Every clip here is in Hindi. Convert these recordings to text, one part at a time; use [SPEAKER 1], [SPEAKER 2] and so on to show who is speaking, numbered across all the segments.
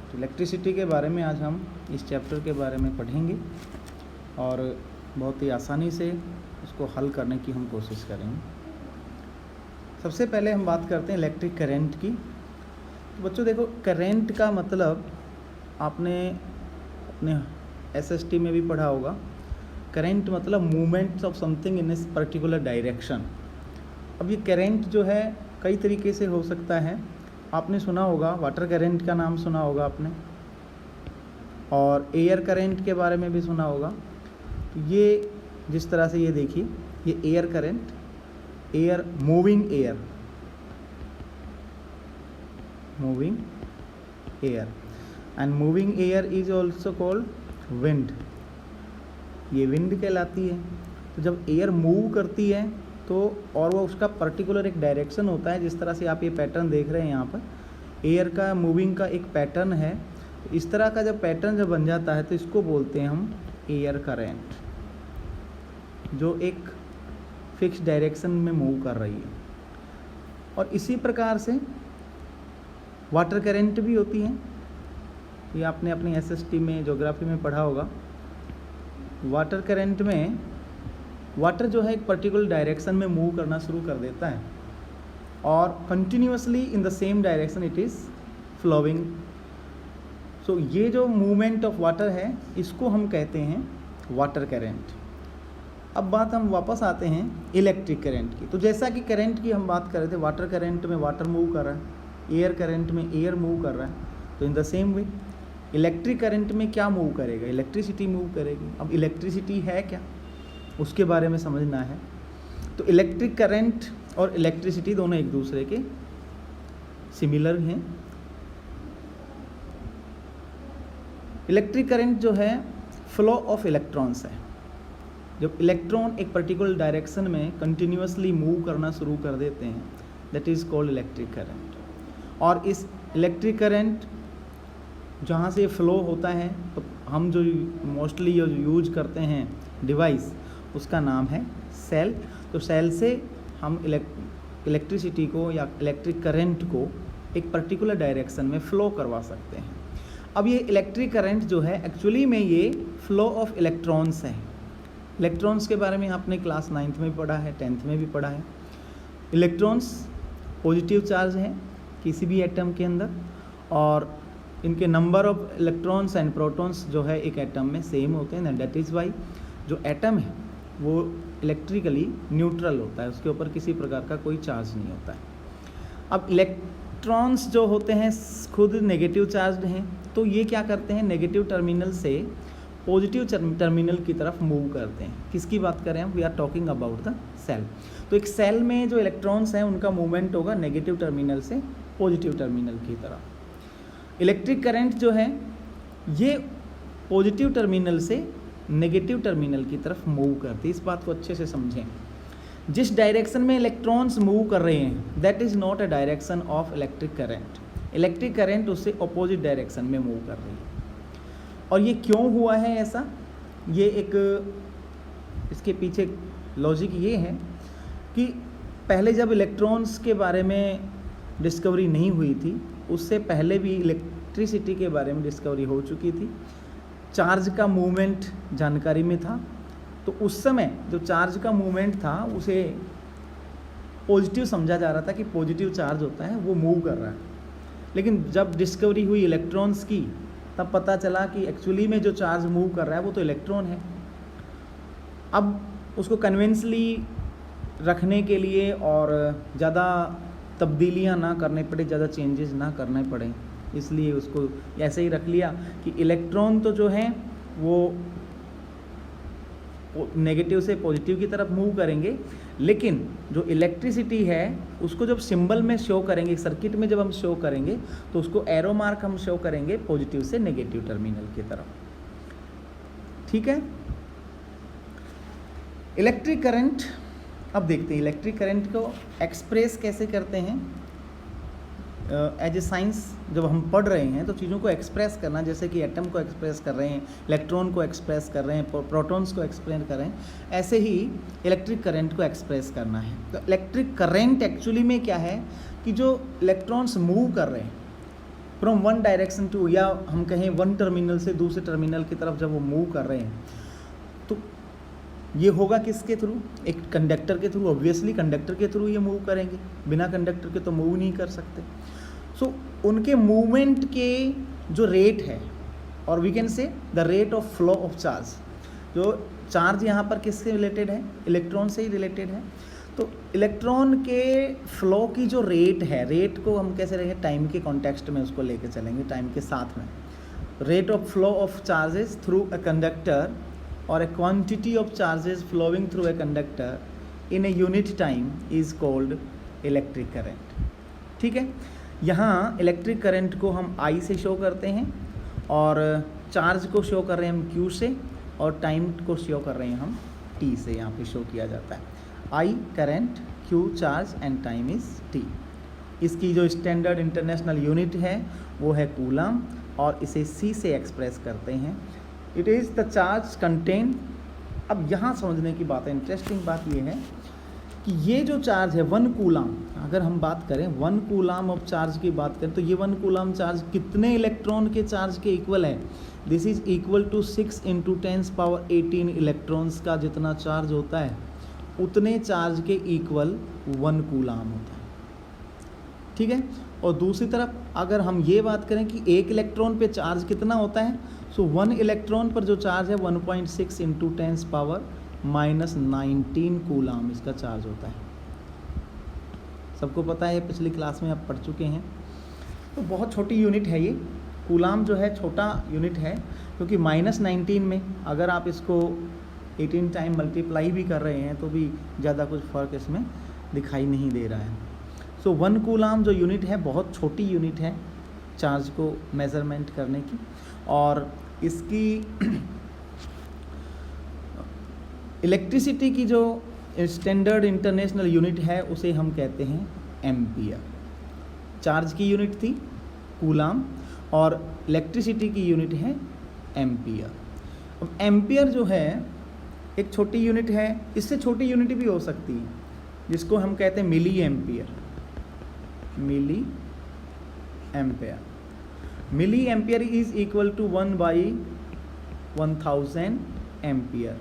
[SPEAKER 1] तो इलेक्ट्रिसिटी के बारे में आज हम इस चैप्टर के बारे में पढ़ेंगे और बहुत ही आसानी से उसको हल करने की हम कोशिश करेंगे। सबसे पहले हम बात करते हैं इलेक्ट्रिक करंट की। तो बच्चों देखो, करंट का मतलब आपने अपने एसएसटी में भी पढ़ा होगा। करंट मतलब movement of something in a particular direction. अब ये करंट जो है कई तरीके से हो सकता है। आपने सुना होगा वाटर करंट का नाम सुना होगा आपने, और एयर करंट के बारे में भी सुना होगा। तो ये जिस तरह से ये देखिए, ये air current, air moving air and moving air is also called wind. ये विंड कहलाती है। तो जब एयर मूव करती है तो और वो उसका पर्टिकुलर एक डायरेक्शन होता है, जिस तरह से आप ये पैटर्न देख रहे हैं यहाँ पर, एयर का मूविंग का एक पैटर्न है। तो इस तरह का जब पैटर्न जब बन जाता है तो इसको बोलते हैं हम एयर करंट, जो एक फिक्स डायरेक्शन में मूव कर रही है। और इसी प्रकार से वाटर करंट भी होती है। ये आपने अपनी एसएसटी में ज्योग्राफी में पढ़ा होगा। वाटर करंट में वाटर जो है एक पर्टिकुलर डायरेक्शन में मूव करना शुरू कर देता है और continuously in the same direction it is flowing. So ये जो मूवमेंट ऑफ वाटर है इसको हम कहते हैं वाटर करंट। अब बात हम वापस आते हैं इलेक्ट्रिक करंट की। तो जैसा कि करंट की हम बात कर रहे थे, वाटर करंट में वाटर मूव कर रहा है, एयर करंट में एयर मूव कर रहा है। तो इन the same way electric current में क्या मूव करेगा? इलेक्ट्रिसिटी मूव करेगी। अब इलेक्ट्रिसिटी है क्या, उसके बारे में समझना है। तो इलेक्ट्रिक करंट और इलेक्ट्रिसिटी दोनों एक दूसरे के सिमिलर हैं। इलेक्ट्रिक करंट जो है फ्लो ऑफ इलेक्ट्रॉन्स है। जब इलेक्ट्रॉन एक पर्टिकुलर डायरेक्शन में कंटिन्यूअसली मूव करना शुरू कर देते हैं, that is called electric current. और इस इलेक्ट्रिक करंट जहाँ से फ्लो होता है, तो हम जो मोस्टली यूज करते हैं डिवाइस, उसका नाम है सेल। तो सेल से हम इलेक्ट्रिसिटी को या इलेक्ट्रिक करंट को एक पर्टिकुलर डायरेक्शन में फ़्लो करवा सकते हैं। अब ये इलेक्ट्रिक करंट जो है एक्चुअली में ये फ्लो ऑफ इलेक्ट्रॉन्स है। इलेक्ट्रॉन्स के बारे में आपने क्लास 9th में भी पढ़ा है, 10th में भी पढ़ा है। इलेक्ट्रॉन्स पॉजिटिव चार्ज हैं किसी भी एटम के अंदर, और इनके number of electrons and protons जो है एक एटम में सेम होते हैं। दैट इज़ वाई जो एटम है वो इलेक्ट्रिकली न्यूट्रल होता है, उसके ऊपर किसी प्रकार का कोई चार्ज नहीं होता है। अब इलेक्ट्रॉन्स जो होते हैं खुद नेगेटिव चार्ज हैं, तो ये क्या करते हैं, नेगेटिव टर्मिनल से पॉजिटिव टर्मिनल की तरफ मूव करते हैं। किसकी बात करें हम? We are talking about the cell. तो एक सेल में जो इलेक्ट्रॉन्स हैं उनका मूवमेंट होगा नेगेटिव टर्मिनल से पॉजिटिव टर्मिनल की तरफ। इलेक्ट्रिक करंट जो है ये पॉजिटिव टर्मिनल से नेगेटिव टर्मिनल की तरफ मूव करती है। इस बात को अच्छे से समझें। जिस डायरेक्शन में इलेक्ट्रॉन्स मूव कर रहे हैं that is not a direction of electric current. Electric current उससे अपोजिट डायरेक्शन में मूव कर रही है। और ये क्यों हुआ है ऐसा? ये एक इसके पीछे लॉजिक ये है कि पहले जब इलेक्ट्रॉन्स के बारे में डिस्कवरी नहीं हुई थी, उससे पहले भी इलेक्ट्रिसिटी के बारे में डिस्कवरी हो चुकी थी। चार्ज का मूवमेंट जानकारी में था, तो उस समय जो चार्ज का मूवमेंट था उसे पॉजिटिव समझा जा रहा था कि पॉजिटिव चार्ज होता है वो मूव कर रहा है। लेकिन जब डिस्कवरी हुई इलेक्ट्रॉन्स की, तब पता चला कि एक्चुअली में जो चार्ज मूव कर रहा है वो तो इलेक्ट्रॉन है। अब उसको कन्वेंसली रखने के लिए और ज़्यादा तब्दीलियां ना करने पड़े, ज़्यादा चेंजेस ना करने पड़े, इसलिए उसको ऐसे ही रख लिया कि इलेक्ट्रॉन तो जो है वो नेगेटिव से पॉजिटिव की तरफ मूव करेंगे, लेकिन जो इलेक्ट्रिसिटी है उसको जब सिंबल में शो करेंगे, सर्किट में जब हम शो करेंगे, तो उसको एरो मार्क हम शो करेंगे पॉजिटिव से नेगेटिव टर्मिनल की तरफ। ठीक है। इलेक्ट्रिक करंट, अब देखते हैं इलेक्ट्रिक करंट को एक्सप्रेस कैसे करते हैं। एज ए साइंस जब हम पढ़ रहे हैं तो चीज़ों को एक्सप्रेस करना, जैसे कि एटम को एक्सप्रेस कर रहे हैं, इलेक्ट्रॉन को एक्सप्रेस कर रहे हैं, प्रोटॉन्स को एक्सप्लेन कर रहे हैं, ऐसे ही इलेक्ट्रिक करंट को एक्सप्रेस करना है। तो इलेक्ट्रिक करंट एक्चुअली में क्या है कि जो इलेक्ट्रॉन्स मूव कर रहे हैं फ्रॉम वन डायरेक्शन टू, या हम कहें वन टर्मिनल से दूसरे टर्मिनल की तरफ जब वो मूव कर रहे हैं तो ये होगा किसके थ्रू, एक कंडक्टर के थ्रू। ऑब्वियसली कंडक्टर के थ्रू ये मूव करेंगे, बिना कंडक्टर के तो मूव नहीं कर सकते। सो उनके मूवमेंट के जो रेट है, और we can say the rate of flow of charge, जो चार्ज यहाँ पर किससे रिलेटेड है, इलेक्ट्रॉन से ही रिलेटेड है। तो इलेक्ट्रॉन के फ्लो की जो रेट है, रेट को हम कैसे रहेंगे, टाइम के कॉन्टेक्स्ट में उसको लेके चलेंगे, टाइम के साथ में। Rate of flow of charges through a conductor और a quantity of charges flowing through a conductor in a unit time is called electric current। ठीक है, यहाँ इलेक्ट्रिक करंट को हम I से शो करते हैं, और चार्ज को शो कर रहे हैं हम Q से, और टाइम को शो कर रहे हैं हम T से, यहाँ पे शो किया जाता है। I current, Q charge and time is T। इसकी जो स्टैंडर्ड इंटरनेशनल यूनिट है वो है कूलम, और इसे C से एक्सप्रेस करते हैं। It is the charge contain. अब यहाँ समझने की बात है, इंटरेस्टिंग बात ये है कि ये जो चार्ज है 1 कूलम, अगर हम बात करें 1 कूलम ऑफ चार्ज की बात करें तो ये 1 कूलम चार्ज कितने इलेक्ट्रॉन के चार्ज के इक्वल है। This is equal to 6 × 10⁻18 electrons का जितना चार्ज होता है उतने चार्ज के इक्वल 1 कूलम होता है। ठीक है, और दूसरी तरफ अगर हम ये बात करें कि एक इलेक्ट्रॉन पे चार्ज कितना होता है, सो 1 इलेक्ट्रॉन पर जो चार्ज है 1.6 × 10⁻19 कूलम इसका चार्ज होता है। सबको पता है, पिछली क्लास में आप पढ़ चुके हैं। तो बहुत छोटी यूनिट है ये, कूलम जो है छोटा यूनिट है, क्योंकि -19 में अगर आप इसको 18 टाइम मल्टीप्लाई भी कर रहे हैं तो भी ज़्यादा कुछ फ़र्क इसमें दिखाई नहीं दे रहा है। सो 1 कूलम जो यूनिट है बहुत छोटी यूनिट है चार्ज को मेज़रमेंट करने की, और इसकी इलेक्ट्रिसिटी की जो स्टैंडर्ड इंटरनेशनल यूनिट है उसे हम कहते हैं एम्पियर। चार्ज की यूनिट थी कूलम, और इलेक्ट्रिसिटी की यूनिट है एम्पियर। अब एम्पियर जो है एक छोटी यूनिट है, इससे छोटी यूनिट भी हो सकती है जिसको हम कहते हैं milliampere. Milliampere, milliampere is equal to 1/1000 ampere,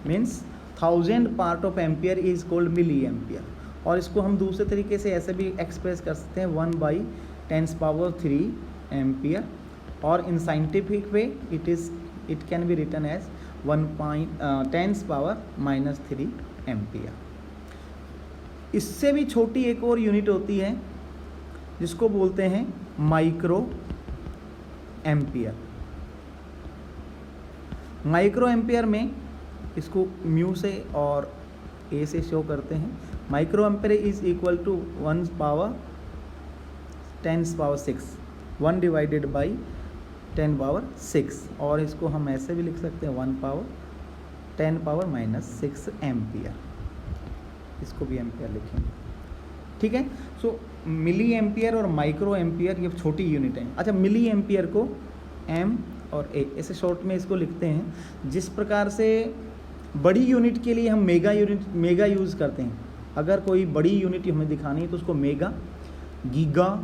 [SPEAKER 1] means 1000 part of ampere is called milliampere. और इसको हम दूसरे तरीके से ऐसे भी एक्सप्रेस कर सकते हैं 1/10⁻³ एम्पियर, और in scientific way it can be written as 1/10⁻³ ampere. इससे भी छोटी एक और यूनिट होती है जिसको बोलते हैं माइक्रो एम्पियर। माइक्रो एम्पियर में इसको म्यू से और ए से शो करते हैं। Microampere is equal to 1/10⁻⁶, 1/10⁻⁶, और इसको हम ऐसे भी लिख सकते हैं 1/10⁻⁻6 एम्पियर, इसको भी एम्पियर लिखेंगे। ठीक है, सो मिली एम्पियर और माइक्रो एम्पियर ये छोटी यूनिट हैं। अच्छा, मिली एम्पियर को एम और ए ऐसे शॉर्ट में इसको लिखते हैं। जिस प्रकार से बड़ी यूनिट के लिए हम मेगा यूज़ करते हैं, अगर कोई बड़ी यूनिट हमें दिखानी है तो उसको मेगा, गीगा,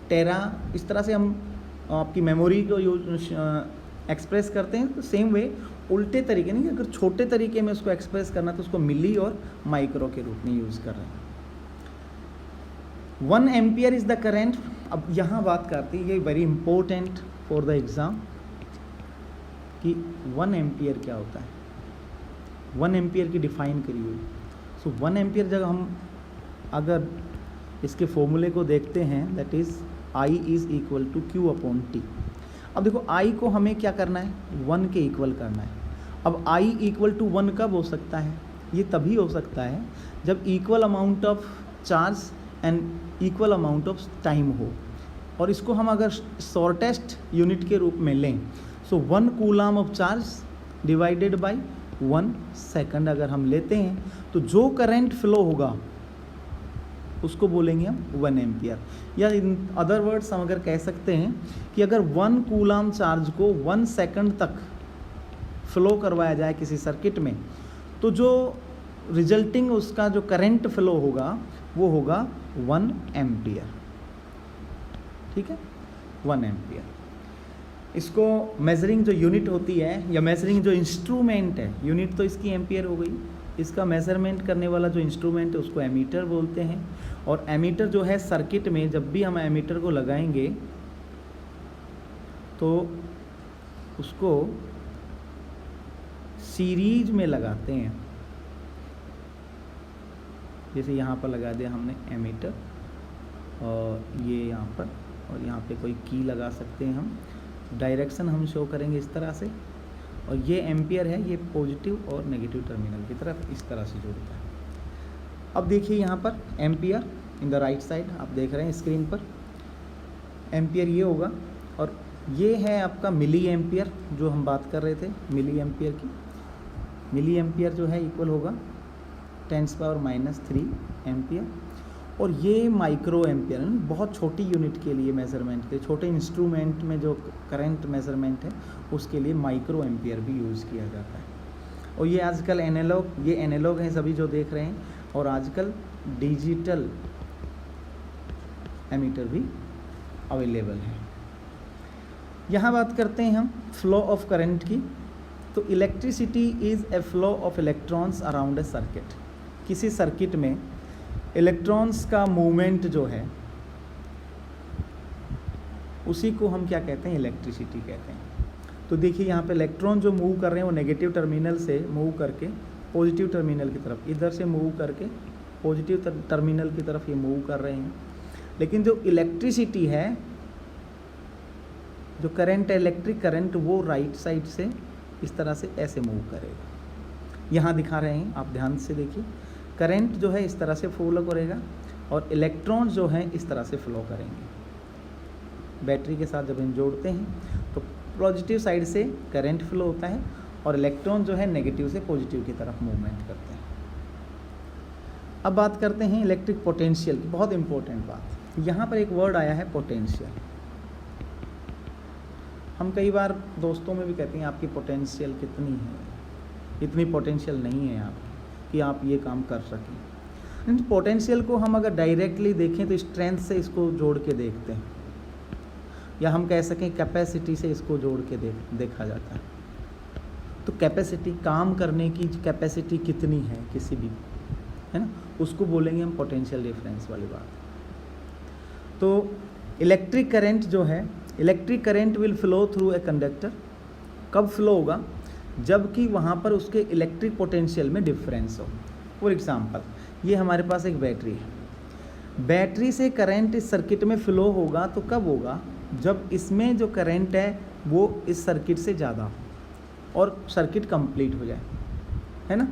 [SPEAKER 1] टेरा, इस तरह से हम आपकी मेमोरी को एक्सप्रेस करते हैं। तो सेम वे उल्टे तरीके नहीं, अगर छोटे तरीके में उसको एक्सप्रेस करना तो उसको मिली और माइक्रो के रूप में यूज़ कर रहे हैं। 1 एम्पियर इज़ द करेंट। अब यहाँ बात करती है, ये very important for the exam, कि 1 एम्पियर क्या होता है। 1 एम्पियर की डिफ़ाइन करी हुई। सो 1 एम्पियर जब हम अगर इसके फॉर्मूले को देखते हैं, that is I is equal to Q/T। अब देखो I को हमें क्या करना है, 1 के इक्वल करना है। अब I इक्वल टू 1 कब हो सकता है, ये तभी हो सकता है जब equal amount of charge and equal amount of time हो। और इसको हम अगर शॉर्टेस्ट यूनिट के रूप में लें, सो 1 coulomb of charge divided by 1 second अगर हम लेते हैं तो जो करंट फ्लो होगा उसको बोलेंगे हम 1 एम्पियर। या इन अदर वर्ड्स हम अगर कह सकते हैं कि अगर 1 कूलम चार्ज को 1 सेकंड तक फ्लो करवाया जाए किसी सर्किट में, तो जो रिजल्टिंग उसका जो करंट फ्लो होगा वो होगा 1 एम्पियर। ठीक है, 1 एम्पियर। इसको मेजरिंग जो यूनिट होती है या मेजरिंग जो इंस्ट्रूमेंट है, यूनिट तो इसकी एम्पियर हो गई, इसका मेजरमेंट करने वाला जो इंस्ट्रूमेंट है उसको एमीटर बोलते हैं। और एमीटर जो है सर्किट में जब भी हम एमीटर को लगाएंगे तो उसको सीरीज में लगाते हैं। जैसे यहाँ पर लगा दिया हमने एमीटर और ये यहाँ पर, और यहाँ पे कोई की लगा सकते हैं हम, डायरेक्शन हम शो करेंगे इस तरह से। और ये एम्पियर है, ये पॉजिटिव और नेगेटिव टर्मिनल की तरफ इस तरह से जुड़ता है। अब देखिए यहाँ पर ampere in the right side आप देख रहे हैं स्क्रीन पर, एम्पियर ये होगा और ये है आपका मिली एम्पियर जो हम बात कर रहे थे मिली एम्पियर की। मिली एम्पियर जो है इक्वल होगा 10⁻³ एम्पियर। और ये माइक्रो एम्पियर है, बहुत छोटी यूनिट के लिए मेज़रमेंट के, छोटे इंस्ट्रूमेंट में जो करंट मेज़रमेंट है उसके लिए माइक्रो एम्पियर भी यूज़ किया जाता है। और ये आजकल एनालॉग, ये एनालॉग है सभी जो देख रहे हैं, और आजकल डिजिटल एमीटर भी अवेलेबल है। यहाँ बात करते हैं हम फ्लो ऑफ करंट की। तो electricity is a flow of electrons around a circuit. किसी सर्किट में इलेक्ट्रॉन्स का मूवमेंट जो है उसी को हम क्या कहते हैं, इलेक्ट्रिसिटी कहते हैं। तो देखिए यहाँ पे इलेक्ट्रॉन जो मूव कर रहे हैं वो नेगेटिव टर्मिनल से मूव करके पॉजिटिव टर्मिनल की तरफ, इधर से मूव करके पॉजिटिव टर्मिनल की तरफ ये मूव कर रहे हैं। लेकिन जो इलेक्ट्रिसिटी है, जो करंट है, इलेक्ट्रिक करंट, वो राइट साइड से इस तरह से ऐसे मूव करेगा। यहाँ दिखा रहे हैं आप ध्यान से देखिए, करंट जो है इस तरह से फ्लो करेगा और इलेक्ट्रॉन जो है इस तरह से फ्लो करेंगे। बैटरी के साथ जब हम जोड़ते हैं तो पॉजिटिव साइड से करंट फ्लो होता है और इलेक्ट्रॉन जो है नेगेटिव से पॉजिटिव की तरफ मूवमेंट करते हैं। अब बात करते हैं इलेक्ट्रिक पोटेंशियल की, बहुत इंपॉर्टेंट बात। यहाँ पर एक वर्ड आया है पोटेंशियल। हम कई बार दोस्तों में भी कहते हैं आपकी पोटेंशियल कितनी है, इतनी पोटेंशियल नहीं है आपकी कि आप ये काम कर सकें। पोटेंशियल को हम अगर डायरेक्टली देखें तो स्ट्रेंथ से इसको जोड़ के देखते हैं, या हम कह सकें कैपेसिटी से इसको जोड़ के देखा जाता है। तो कैपेसिटी, काम करने की कैपेसिटी कितनी है किसी भी, है ना, उसको बोलेंगे हम पोटेंशियल डिफरेंस वाली बात। तो इलेक्ट्रिक करंट जो है, electric current will flow through a conductor. कब फ्लो होगा, जबकि वहाँ पर उसके इलेक्ट्रिक पोटेंशियल में डिफरेंस हो। फॉर एग्जांपल ये हमारे पास एक बैटरी है, बैटरी से करंट इस सर्किट में फ्लो होगा तो कब होगा, जब इसमें जो करंट है वो इस सर्किट से ज़्यादा हो और सर्किट कंप्लीट हो जाए, है ना।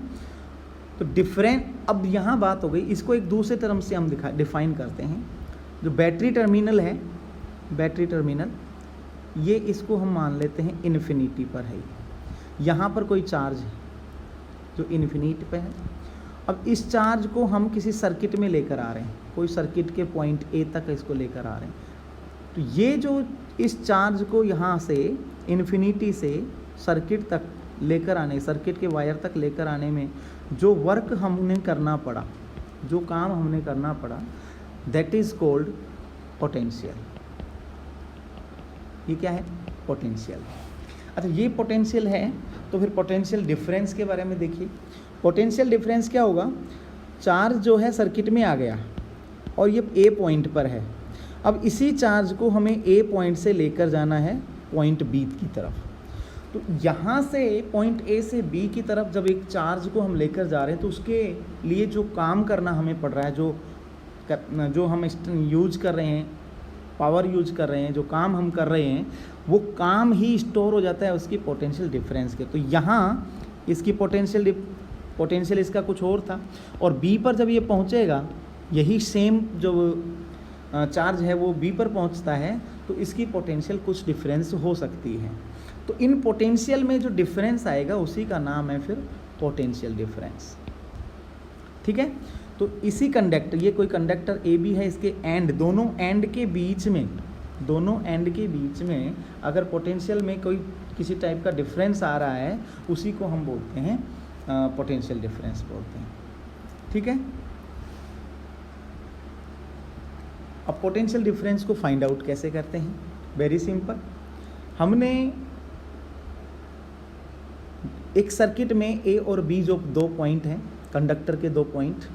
[SPEAKER 1] तो डिफरेंट, अब यहाँ बात हो गई, इसको एक दूसरे टर्म से हम डिफाइन करते हैं। जो बैटरी टर्मिनल है, बैटरी टर्मिनल, ये इसको हम मान लेते हैं इन्फिनिटी पर है। यहाँ पर कोई चार्ज है जो इन्फिनिटी पे है। अब इस चार्ज को हम किसी सर्किट में लेकर आ रहे हैं, कोई सर्किट के पॉइंट ए तक इसको लेकर आ रहे हैं। तो ये जो इस चार्ज को यहाँ से इन्फिनिटी से सर्किट तक लेकर आने, सर्किट के वायर तक लेकर आने में जो वर्क हमने करना पड़ा, जो काम हमने करना पड़ा, दैट इज़ कॉल्ड पोटेंशियल। ये क्या है, पोटेंशियल। अच्छा, ये पोटेंशियल है, तो फिर पोटेंशियल डिफरेंस के बारे में देखिए। पोटेंशियल डिफरेंस क्या होगा, चार्ज जो है सर्किट में आ गया और ये ए पॉइंट पर है। अब इसी चार्ज को हमें ए पॉइंट से लेकर जाना है पॉइंट बी की तरफ। तो यहाँ से पॉइंट ए से बी की तरफ जब एक चार्ज को हम लेकर जा रहे हैं तो उसके लिए जो काम करना हमें पड़ रहा है, जो हम यूज कर रहे हैं, पावर यूज कर रहे हैं, जो काम हम कर रहे हैं, वो काम ही स्टोर हो जाता है उसकी पोटेंशियल डिफरेंस के। तो यहाँ इसकी पोटेंशियल इसका कुछ और था, और बी पर जब ये पहुँचेगा, यही सेम जो चार्ज है वो बी पर पहुँचता है, तो इसकी पोटेंशियल कुछ डिफरेंस हो सकती है। तो इन पोटेंशियल में जो डिफरेंस आएगा उसी का नाम है फिर पोटेंशियल डिफरेंस। ठीक है। तो इसी कंडक्टर, ये कोई कंडक्टर ए बी है, इसके एंड, दोनों एंड के बीच में अगर पोटेंशियल में कोई किसी टाइप का डिफरेंस आ रहा है, उसी को हम बोलते हैं पोटेंशियल डिफरेंस बोलते हैं। ठीक है। अब पोटेंशियल डिफरेंस को फाइंड आउट कैसे करते हैं, वेरी सिंपल। हमने एक सर्किट में ए और बी जो 2 पॉइंट हैं, कंडक्टर के 2 पॉइंट,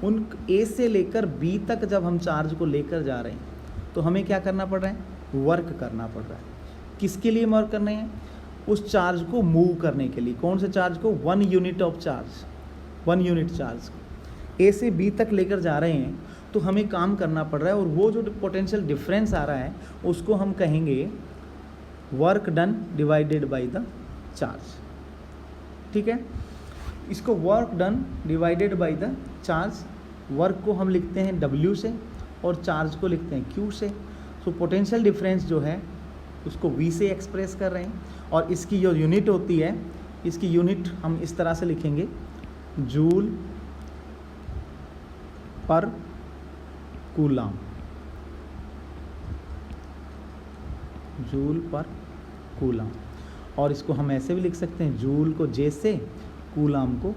[SPEAKER 1] उन ए से लेकर बी तक जब हम चार्ज को लेकर जा रहे हैं तो हमें क्या करना पड़ रहा है? वर्क करना पड़ रहा है। किसके लिए वर्क करने हैं? उस चार्ज को मूव करने के लिए। कौन से चार्ज को? 1 unit of charge, 1 unit charge को ए से बी तक लेकर जा रहे हैं तो हमें काम करना पड़ रहा है, और वो जो पोटेंशियल डिफरेंस आ रहा है उसको हम कहेंगे work done divided by the charge. ठीक है, इसको work done divided by the charge, work को हम लिखते हैं W से और चार्ज को लिखते हैं Q से। सो पोटेंशियल डिफरेंस जो है उसको V से एक्सप्रेस कर रहे हैं, और इसकी जो यूनिट होती है, इसकी यूनिट हम इस तरह से लिखेंगे, जूल पर कूलाम, जूल पर कूलाम। और इसको हम ऐसे भी लिख सकते हैं, जूल को J से, कूलाम को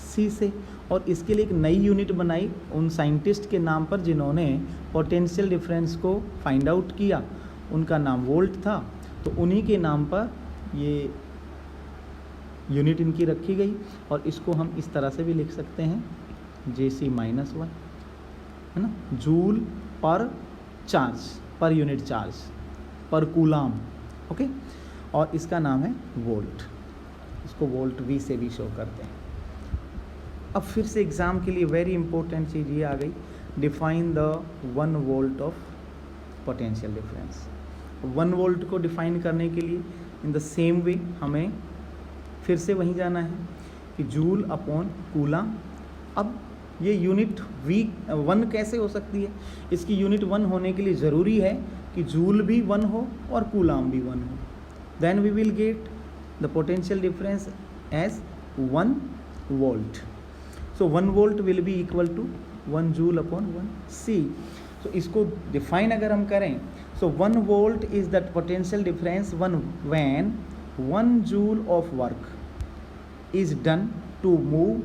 [SPEAKER 1] C से। और इसके लिए एक नई यूनिट बनाई उन साइंटिस्ट के नाम पर जिन्होंने पोटेंशियल डिफरेंस को फाइंड आउट किया, उनका नाम वोल्ट था, तो उन्हीं के नाम पर ये यूनिट इनकी रखी गई। और इसको हम इस तरह से भी लिख सकते हैं, JC-1, है ना, जूल पर चार्ज, पर यूनिट चार्ज, पर कूलाम। ओके, और इसका नाम है वोल्ट, इसको वोल्ट V से भी शो करते हैं। अब फिर से एग्ज़ाम के लिए वेरी इंपॉर्टेंट चीज़ ये आ गई, define the 1 volt of potential difference. 1 volt को डिफाइन करने के लिए इन द सेम वे हमें फिर से वहीं जाना है कि जूल अपॉन कूलाम। अब ये यूनिट V1 कैसे हो सकती है? इसकी यूनिट 1 होने के लिए ज़रूरी है कि जूल भी 1 हो और कूलाम भी 1 हो। Then we will get the potential difference as 1 volt. So 1 volt will be equal to 1 joule upon 1 C। So इसको डिफाइन अगर हम करें, so 1 volt is the potential difference when 1 joule of work is done to move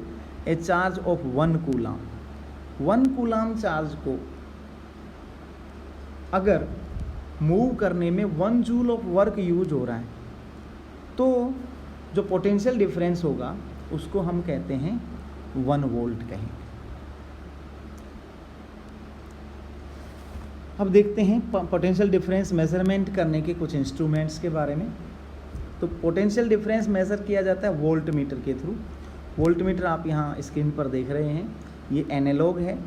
[SPEAKER 1] a charge of 1 coulomb. 1 coulomb charge को अगर मूव करने में 1 जूल ऑफ वर्क यूज हो रहा है तो जो पोटेंशियल डिफरेंस होगा उसको हम कहते हैं 1 वोल्ट कहेंगे। अब देखते हैं पोटेंशियल डिफरेंस मेजरमेंट करने के कुछ इंस्ट्रूमेंट्स के बारे में। तो पोटेंशियल डिफरेंस मेज़र किया जाता है वोल्ट मीटर के थ्रू। वोल्ट मीटर आप यहाँ स्क्रीन पर देख रहे हैं, ये एनालॉग है,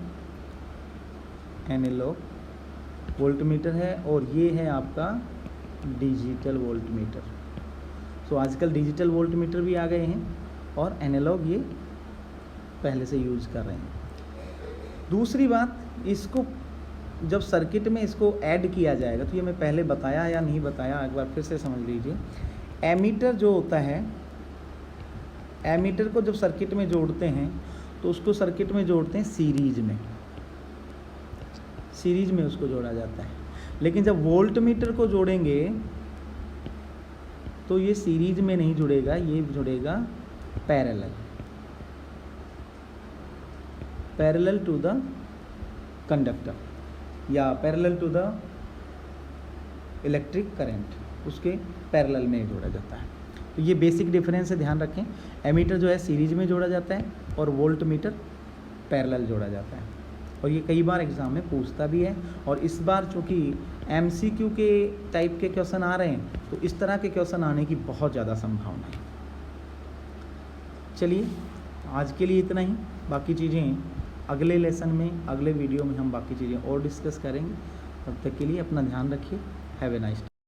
[SPEAKER 1] एनालॉग वोल्ट मीटर है, और ये है आपका डिजिटल वोल्ट मीटर। सो आजकल डिजिटल वोल्ट मीटर भी आ गए हैं और एनालॉग ये पहले से यूज़ कर रहे हैं। दूसरी बात, इसको जब सर्किट में इसको ऐड किया जाएगा, तो ये मैं पहले बताया या नहीं बताया, एक बार फिर से समझ लीजिए। एमीटर जो होता है, एमीटर को जब सर्किट में जोड़ते हैं तो उसको सर्किट में जोड़ते हैं सीरीज में, सीरीज में उसको जोड़ा जाता है। लेकिन जब वोल्ट मीटर को जोड़ेंगे तो ये सीरीज में नहीं जुड़ेगा, ये जुड़ेगा parallel, parallel to the conductor या parallel to the electric current, उसके पैरेलल में जोड़ा जाता है। तो ये बेसिक डिफरेंस है, ध्यान रखें। एमीटर जो है सीरीज में जोड़ा जाता है और वोल्ट मीटर पैरेलल जोड़ा जाता है। और ये कई बार एग्ज़ाम में पूछता भी है, और इस बार चूँकि MCQ के टाइप के क्वेश्चन आ रहे हैं तो इस तरह के क्वेश्चन आने की बहुत ज़्यादा संभावना है। चलिए आज के लिए इतना ही, बाकी चीज़ें अगले लेसन में, अगले वीडियो में हम बाकी चीज़ें और डिस्कस करेंगे। तब तक के लिए अपना ध्यान रखिए। Have a nice day.